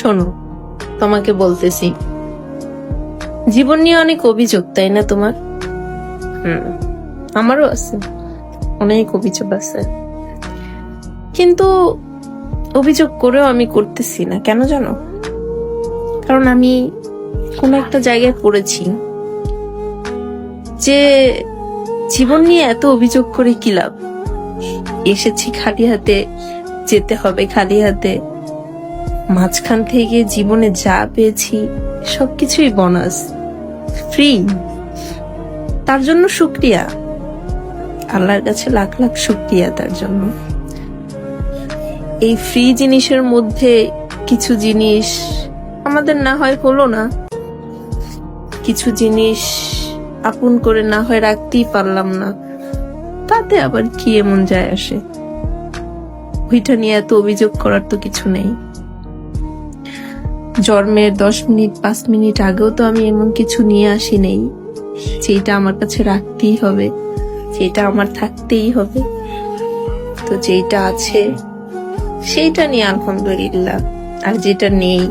শোনো, তোমাকে বলতেছি, জীবন নিয়ে অনেক অভিযোগ, তাই না তোমার? আমারও আছে, অনেক অভিযোগ আছে, কিন্তু অভিযোগ করেও আমি করতেছি না। কেন জানো? কারণ আমি কোন একটা জায়গায় পড়েছি যে জীবন নিয়ে এত অভিযোগ করে কি লাভ। এসেছি খালি হাতে, যেতে হবে খালি হাতে। মাঝখান থেকে জীবনে যা পেয়েছি সবকিছুই বোনাস, ফ্রি। তার জন্য শুকরিয়া, আল্লাহর কাছে লাখ লাখ শুকরিয়া তার জন্য। এই ফ্রি জিনিসের মধ্যে কিছু জিনিস আমাদের না হয় হলো না, কিছু জিনিস আপন করে না হয় রাখতেই পারলাম না, তাতে আবার কি এমন যায় আসে? ওইটা নিয়ে এত অভিযোগ করার তো কিছু নেই। জন্মের 10 মিনিট 5 মিনিট আগেও তো আমি এমন কিছু নিয়ে আসি নেই যেটা আমার কাছে রাখতেই হবে, যেটা আমার থাকতেই হবে। তো যেটা আছে সেইটা নিয়ে আলহামদুলিল্লাহ, আর যেটা নেই,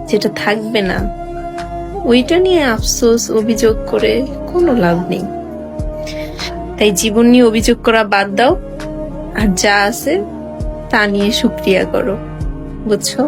যেটা থাকবে না, ওইটা নিয়ে আফসোস অভিযোগ করে কোনো লাভ নেই। তাই জীবন নিয়ে অভিযোগ করা বাদ দাও, আর যা আছে তা নিয়ে শুকরিয়া করো, বুঝছো?